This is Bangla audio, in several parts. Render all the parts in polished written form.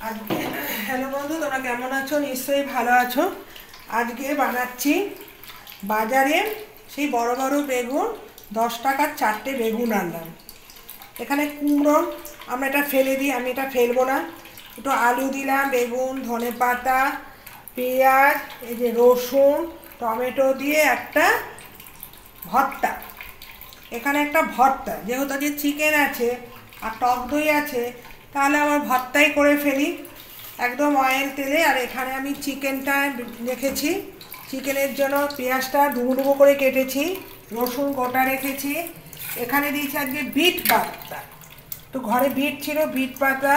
আজকে হ্যালো বন্ধু, তোমরা কেমন আছো? নিশ্চয়ই ভালো আছো। আজকে বানাচ্ছি বাজারে সেই বড় বড় বেগুন, 10 টাকার 4টে বেগুন আনলাম। এখানে কুমড়ো আমরা এটা ফেলে দিই, আমি এটা ফেলবো না। একটু আলু দিলাম, বেগুন, ধনেপাতা, পেঁয়াজ, এই যে রসুন, টমেটো দিয়ে একটা ভর্তা। এখানে একটা ভর্তা, যেহেতু যে চিকেন আছে আর টক দই আছে, তাহলে আমার ভর্তাই করে ফেলি একদম অয়েল তেলে। আর এখানে আমি চিকেনটা রেখেছি, চিকেনের জন্য পেঁয়াজটা ডুবো ডুবো করে কেটেছি, রসুন গোটা রেখেছি। এখানে দিয়েছি আজকে বিট পাতা, তো ঘরে বিট ছিল, বিট পাতা,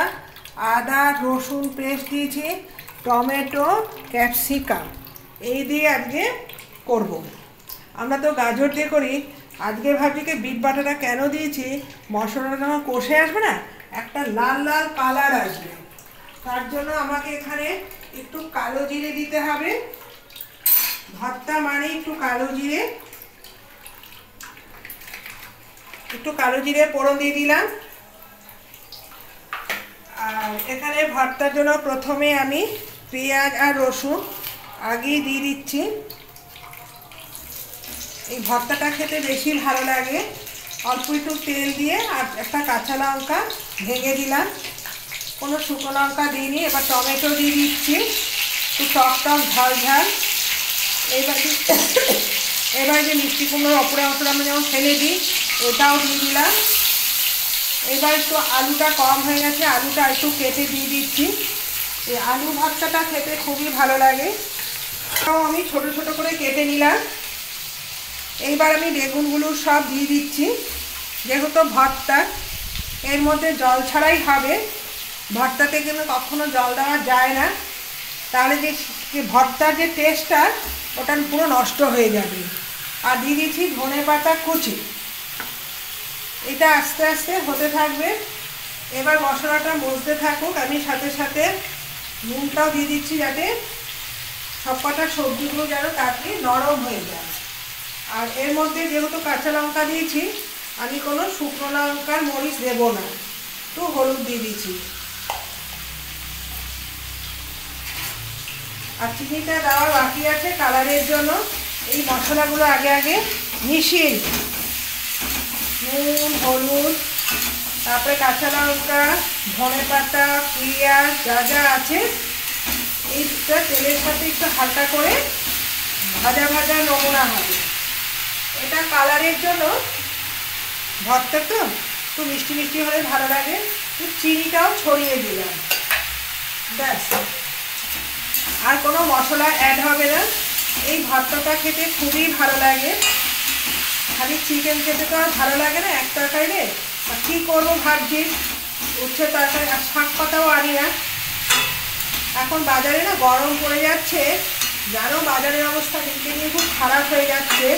আদা রসুন পেস্ট দিয়েছি, টমেটো, ক্যাপসিকাম, এই দিয়ে আজকে করব। আমরা তো গাজর দিয়ে করি, আজকে ভাবছি কি বিট বাটাটা কেন দিয়েছি, মশলাটা যখন কষে আসবে না, একটা লাল লাল কালার আসবে, তার জন্য আমাকে এখানে একটু কালো জিরে দিতে হবে। ভর্তা মানে একটু কালো জিরে, একটু কালো জিরে ফোড়ন দিয়ে দিলাম। আর এখানে ভর্তার জন্য প্রথমে আমি পেঁয়াজ আর রসুন আগেই দিয়ে দিচ্ছি। এই ভর্তাটা খেতে বেশি ভালো লাগে। অল্প একটু তেল দিয়ে আর একটা কাঁচা লঙ্কা ভেঙে দিলাম, কোনো শুকনো লঙ্কা দিইনি। এবার টমেটো দিয়ে দিচ্ছি, একটু টক টক ঝাল ঝাল। এবার যে মিষ্টি কুমড়োর অপরে অংশটা আমরা যেমন ফেলে দিই, ওটাও দিয়ে দিলাম। এবার একটু আলুটা কম হয়ে গেছে, আলুটা একটু কেটে দিয়ে দিচ্ছি। এই আলু ভর্তাটা খেতে খুবই ভালো লাগে, তাও আমি ছোট ছোট করে কেটে নিলাম। এইবার আমি বেগুনগুলো সব দিয়ে দিচ্ছি। যেহেতু ভর্তা, এর মধ্যে জল ছাড়াই হবে, ভর্তাতে কিন্তু কখনো জল দেওয়া যায় না, তাহলে যে ভর্তার যে টেস্টটা ওটা পুরো নষ্ট হয়ে যাবে। আর দিয়ে দিচ্ছি ধনেপাতা কুচি। এটা আস্তে আস্তে হতে থাকবে। এবার মশলাটা মজতে থাকুক, আমি সাথে সাথে নুনটাও দিয়ে দিচ্ছি, যাতে সবকটা সবজিগুলো যেন তাড়াতাড়ি নরম হয়ে যায়। আর এর মধ্যে যেহেতু কাঁচা লঙ্কা দিয়েছি, আমি কোনো শুকনো লঙ্কার মরিচ দেবো না, একটু হলুদ দিয়ে দিচ্ছি। আর চিনিটা দেওয়ার বাকি আছে কালারের জন্য। এই মশলাগুলো আগে আগে মিশিয়ে নিই, নুন, হলুদ, তারপরে কাঁচা লঙ্কা, ধনেপাতা, পেঁয়াজ, যা যা আছে, এইটা তেলের সাথে একটু হালকা করে ভাজা ভাজা নমুনা হবে। এটা কালারের জন্য, ভর্তা তো একটু মিষ্টি মিষ্টি হলে ভালো লাগে। একটু চিনিটাও ছড়িয়ে দিলাম, ব্যাস। আর কোনো মশলা অ্যাড হবে না। এই ভর্তাটা খেতে খুবই ভালো লাগে। খালি চিকেন খেতে তো আর ভালো লাগে না এক তরকারিতে। আর কী করবো ভাবছি, উচ্ছে তরকারি আর শাক পাতাও আনি না। এখন বাজারে না গরম পড়ে যাচ্ছে, জানো বাজারের অবস্থা দিনকে দিন খুব খারাপ হয়ে যাচ্ছে।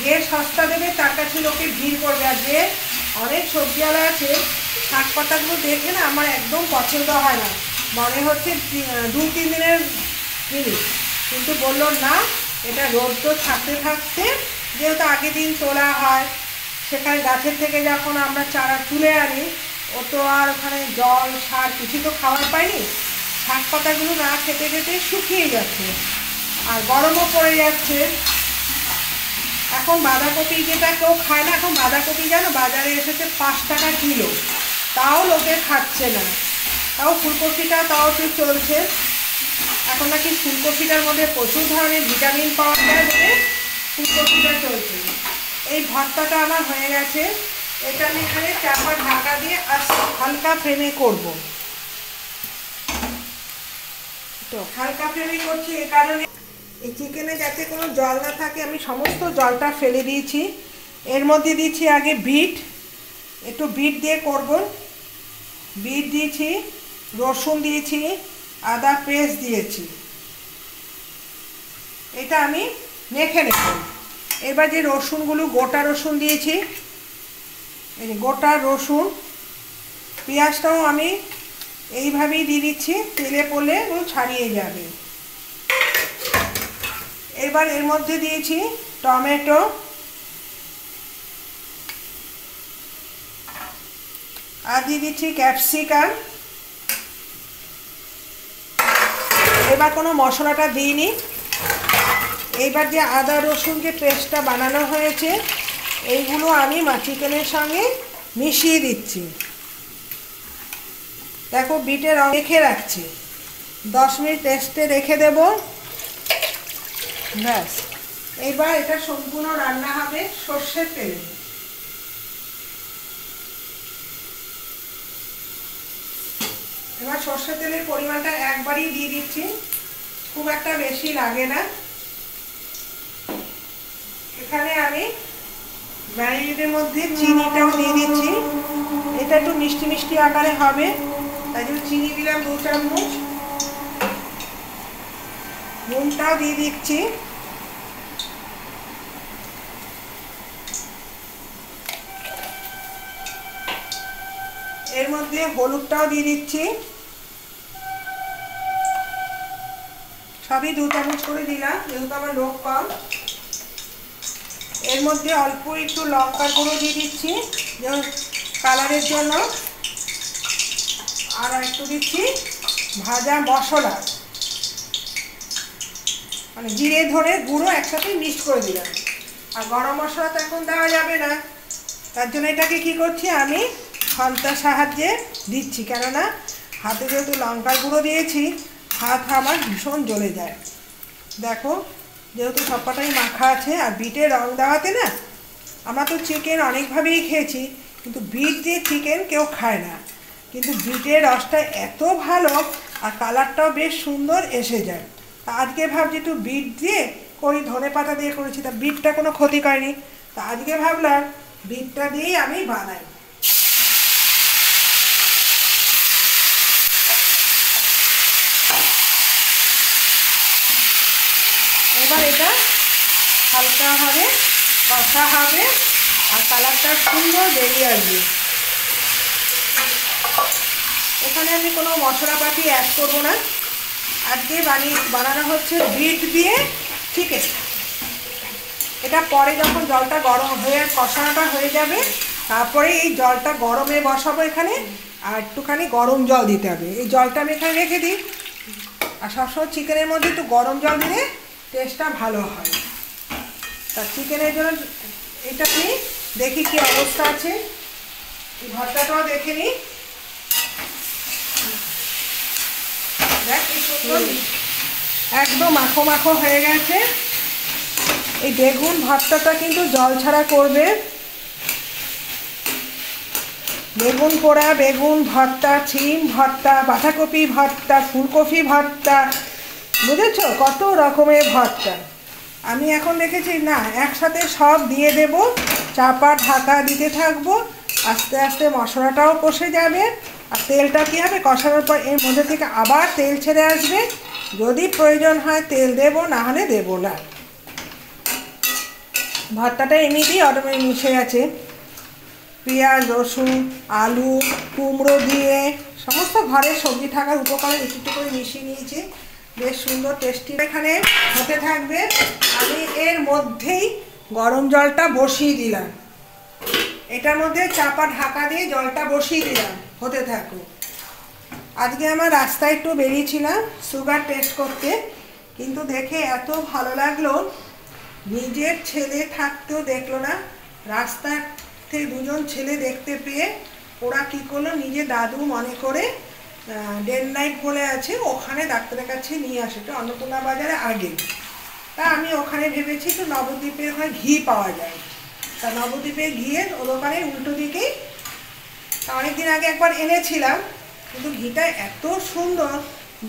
যে সস্তা দেবে তার কাছে লোকে ভিড় করবে। আর যে অনেক সবজিওয়ালা আছে, শাক পাতাগুলো দেখে না আমার একদম পছন্দ হয় না, মনে হচ্ছে 2-3 দিনের জিনিস। কিন্তু বললো না, এটা রোদ্র থাকতে থাকতে, যেহেতু আগের দিন তোলা হয়, সেখানে গাছের থেকে যখন আমরা চারা তুলে আনি, ও তো আর ওখানে জল সার কিছু তো খাওয়ার পাইনি, শাক পাতাগুলো না খেতে খেতে শুকিয়ে যাচ্ছে। আর গরমও পড়ে যাচ্ছে। এখন বাঁধাকপি যেটা কেউ খায় না, এখন বাঁধাকপি জানো বাজারে এসেছে 5 টাকা কিলো, তাও লোকে খাচ্ছে না। তাও ফুলকপিটা তাও একটু চলছে। এখন নাকি ফুলকপিটার মধ্যে প্রচুর ধরনের ভিটামিন পাওয়া যায় বলে ফুলকপিটা চলছে। এই ভর্তাটা আমার হয়ে গেছে। এটা আমি এখানে চাপা ঢাকা দিয়ে হালকা ফ্লেমে করব। তো হালকা ফ্লেমে করছি এ কারণে, এই চিকেনে যাতে কোনো জল না থাকে, আমি সমস্ত জলটা ফেলে দিয়েছি। এর মধ্যে দিচ্ছি আগে বিট, একটু বিট দিয়ে করব। বিট দিয়েছি, রসুন দিয়েছি, আদা পেস্ট দিয়েছি। এটা আমি মেখে নেব। এবার যে রসুনগুলো, গোটা রসুন দিয়েছি, এই গোটা রসুন, পেঁয়াজটাও আমি এইভাবেই দিয়ে দিচ্ছি, তেলে পড়লে ও ছাড়িয়ে যাবে। এবার এর মধ্যে দিয়েছি টমেটো, আর দিয়ে দিচ্ছি ক্যাপসিকাম, এবার কোনো মশলাটা দিইনি। এইবার যে আদা রসুন যে পেস্টটা বানানো হয়েছে এইগুলো আমি চিকেনের সঙ্গে মিশিয়ে দিচ্ছি। দেখো বিটে রেখে রাখছি, 10 মিনিট রেস্টে রেখে দেব। ব্যাস, এবার এটা সম্পূর্ণ রান্না হবে সর্ষের তেলে। এবার সর্ষের তেলের পরিমাণটা একবারই দিয়ে দিচ্ছি, খুব একটা বেশি লাগে না। এখানে আমি ম্যারিনেডের মধ্যে চিনিটাও দিয়ে দিচ্ছি, এটা একটু মিষ্টি মিষ্টি আকারে হবে, তাই জন্য চিনি দিলাম 2 চামচ। নুনটাও দিয়ে দিচ্ছি। এর মধ্যে হলুদটাও দিয়ে দিচ্ছি, সবই 2 চামচ করে দিলাম যেহেতু আমার লোক কম। এর মধ্যে অল্প একটু লঙ্কার গুঁড়ো দিয়ে দিচ্ছি যেমন কালারের জন্য, আর একটু দিচ্ছি ভাজা মশলা, মানে জিরে ধরে গুঁড়ো একসাথে মিক্স করে দিলাম। আর গরম মশলা তো এখন দেওয়া যাবে না, তার জন্য এটাকে কি করছি আমি খন্তার সাহায্যে দিচ্ছি, কেননা হাতে যেহেতু লঙ্কার গুঁড়ো দিয়েছি হাত আমার ভীষণ জ্বলে যায়। দেখো যেহেতু সবকটাই মাখা আছে, আর বিটের রং দেওয়াতে না, আমরা তো চিকেন অনেকভাবেই খেয়েছি কিন্তু বিট দিয়ে চিকেন কেউ খায় না, কিন্তু বিটের রসটা এত ভালো আর কালারটাও বেশ সুন্দর এসে যায়। তা আজকে ভাবছি একটু বিট দিয়ে করি, ধনে পাতা দিয়ে করেছি, তা বিটটা কোনো ক্ষতি করেনি, তা আজকে ভাবলাম বিটটা দিয়েই আমি বানাই। এবার এটা হালকা হবে, কষা হবে আর কালারটা সুন্দর বেরিয়ে আসবে। এখানে আমি কোনো মশলাপাতি অ্যাড করব না, আজকে বানানো হচ্ছে বিট দিয়ে চিকেন। এটা পরে যখন জলটা গরম হয়ে কষানোটা হয়ে যাবে তারপরে এই জলটা গরমে বসাবো এখানে, আর একটুখানি গরম জল দিতে হবে। এই জলটা আমি এখানে রেখে দিই, আর সবসময় চিকেনের মধ্যে একটু গরম জল দিলে টেস্টটা ভালো হয়। তা চিকেনের জন্য এটা নিই, দেখি কি অবস্থা আছে, ভর্তাটাও দেখে নিই। দেখ কি সুন্দর একদম মাখো মাখো হয়ে গেছে। এই বেগুন ভর্তাটা কিন্তু জল ছাড়া করবে, বেগুন পোড়া, বেগুন ভর্তা, শিম ভর্তা, বাঁধাকপি ভর্তা, ফুলকপি ভর্তা, বুঝেছো কত রকমের ভর্তা। আমি এখন দেখেছি না একসাথে সব দিয়ে দেব, চাপা ঢাকা দিতে থাকবো, আস্তে আস্তে মশলাটাও কষে যাবে। আর তেলটা কী হবে কষানোর পর এর মধ্যে থেকে আবার তেল ছেড়ে আসবে, যদি প্রয়োজন হয় তেল দেব, না হলে দেবো না। ভর্তাটা এমনিতেই অটোমেটিক মিশে গেছে, পেঁয়াজ, রসুন, আলু, কুমড়ো দিয়ে সমস্ত ঘরের সবজি থাকার উপকরণ একটু করে মিশিয়ে নিয়েছি, বেশ সুন্দর টেস্টি এখানে হতে থাকবে। আমি এর মধ্যেই গরম জলটা বসিয়ে দিলাম, এটার মধ্যে চাপা ঢাকা দিয়ে জলটা বসিয়ে দিলাম, হতে থাকুক। আজকে আমার রাস্তায় একটু বেরিয়েছিলাম সুগার টেস্ট করতে, কিন্তু দেখে এত ভালো লাগলো, নিজের ছেলে থাকতেও দেখলো না, রাস্তার থেকে 2জন ছেলে দেখতে পেয়ে ওরা কী করলো, নিজে দাদু মনে করে ডেন নাইট বলে আছে ওখানে ডাক্তারের কাছে নিয়ে আসে, তো অন্নপূর্ণা বাজারে আগে। তা আমি ওখানে ভেবেছি তো নবদ্বীপের ওখানে ঘি পাওয়া যায়, তা নবদ্বীপের ঘিয়ের ও দোকানে উল্টো দিকেই, তা অনেকদিন আগে একবার এনেছিলাম, কিন্তু ঘিটা এত সুন্দর,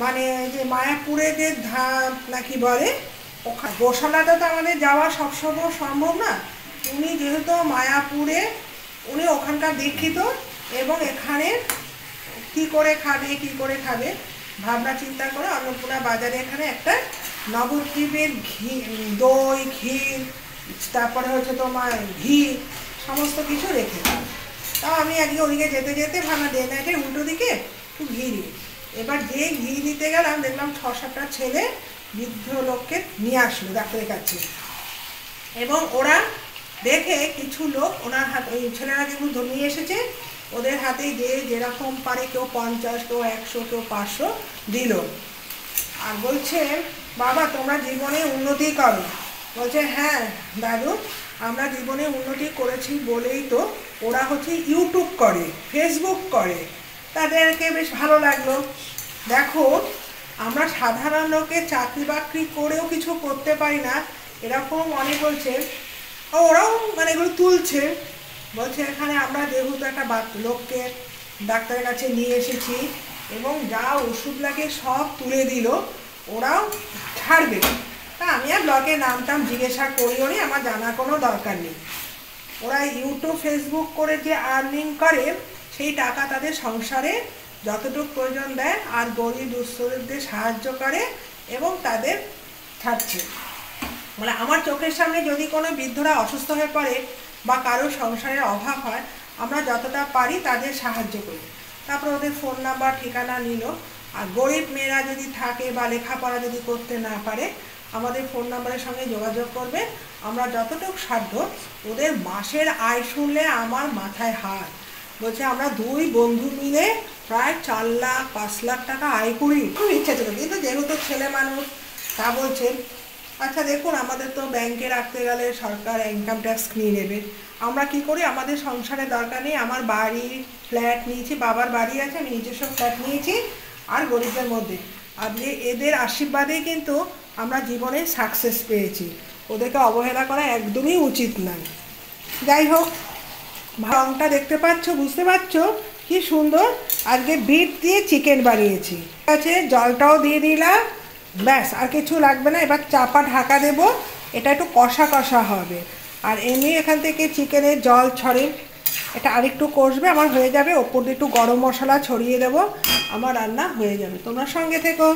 মানে যে মায়াপুরে যে ধাপ নাকি বলে ওখানে, গোশালাটা তো আমাদের যাওয়া সবসময় সম্ভব না, উনি যেহেতু মায়াপুরে, উনি ওখানকার দীক্ষিত এবং এখানে কি করে খাবে ভাবনা চিন্তা করে অন্নপূর্ণা বাজারে এখানে একটা নবদ্বীপের ঘি, দই, ক্ষীর, তারপরে হচ্ছে তোমার ঘি, সমস্ত কিছু রেখে। তাও আমি আজকে ওদিকে যেতে যেতে ভাবনা ডে নাইটের উল্টো দিকে একটু ঘি নিই। এবার যে ঘি নিতে গেলাম দেখলাম 6-7টা ছেলে বৃদ্ধ লোককে নিয়ে আসলো ডাক্তারের কাছে, এবং ওরা দেখে কিছু লোক ওনার হাতে, ওই ছেলেরা যেগুলো নিয়ে এসেছে ওদের হাতে যে যেরকম পারে, কেউ 50, কেউ 100, কেউ 500 দিল। আর বলছে বাবা তোমরা জীবনে উন্নতি করো। বলছে হ্যাঁ দাদু আমরা জীবনে উন্নতি করেছি বলেই তো ওরা হচ্ছে ইউটিউব করে, ফেসবুক করে, তাদেরকে বেশ ভালো লাগলো। দেখো আমরা সাধারণ লোকে চাকরি বাকরি করেও কিছু করতে পারি না, এরকম অনেক বলছে। ওরাও মানে এগুলো তুলছে, বলছে এখানে আমরা যেহেতু একটা লোককে ডাক্তারের কাছে নিয়ে এসেছি এবং যা ওষুধ লাগে সব তুলে দিল, ওরাও ছাড়বে। তা আমি আর ব্লগে নামটাম জিজ্ঞাসা করিও নি, আমার জানা কোনো দরকার নেই। ওরা ইউটিউব ফেসবুক করে যে আর্নিং করে সেই টাকা তাদের সংসারে যতটুকু প্রয়োজন দেয় আর গরিব দুস্থদের সাহায্য করে এবং তাদের ছাড়ছে। মানে আমার চোখের সামনে যদি কোনো বৃদ্ধরা অসুস্থ হয়ে পড়ে বা কারো সংসারের অভাব হয়, আমরা যতটা পারি তাদের সাহায্য করি। তারপর ওদের ফোন নাম্বার ঠিকানা নিল। আর গরিব মেয়েরা যদি থাকে বা লেখাপড়া যদি করতে না পারে আমাদের ফোন নাম্বারের সঙ্গে যোগাযোগ করবে, আমরা যতটুকু সাধ্য ওদের মাসের আয় শুনলে আমার মাথায় হাত। বলছে আমরা 2 বন্ধু মিলে প্রায় 4 লাখ 5 লাখ টাকা আয় করি। খুব ইচ্ছা ছিল, কিন্তু যেহেতু ছেলে মানুষ তা বলছে আচ্ছা দেখুন আমাদের তো ব্যাংকে রাখতে গেলে সরকার ইনকাম ট্যাক্স নিয়ে নেবে, আমরা কি করি আমাদের সংসারের দরকার নেই, আমার বাড়ি ফ্ল্যাট নিয়েছি, বাবার বাড়ি আছে, আমি নিজস্ব ফ্ল্যাট নিয়েছি আর গরিবদের মধ্যে। আর এদের আশীর্বাদেই কিন্তু আমরা জীবনে সাকসেস পেয়েছি, ওদেরকে অবহেলা করা একদমই উচিত নয়। যাই হোক রংটা দেখতে পাচ্ছ, বুঝতে পারছো কি সুন্দর। আজকে বিট দিয়ে চিকেন বানিয়েছি, ঠিক আছে, জলটাও দিয়ে দিলাম, ব্যাস আর কিছু লাগবে না। এবার চাপা ঢাকা দেব, এটা একটু কষা কষা হবে। আর এমনি এখান থেকে চিকেনের জল ছড়ে, এটা আরেকটু কষবে, আমার হয়ে যাবে। ওপর দিয়ে একটু গরম মশলা ছড়িয়ে দেবো, আমার রান্না হয়ে যাবে। তোমরা সঙ্গে থেকো।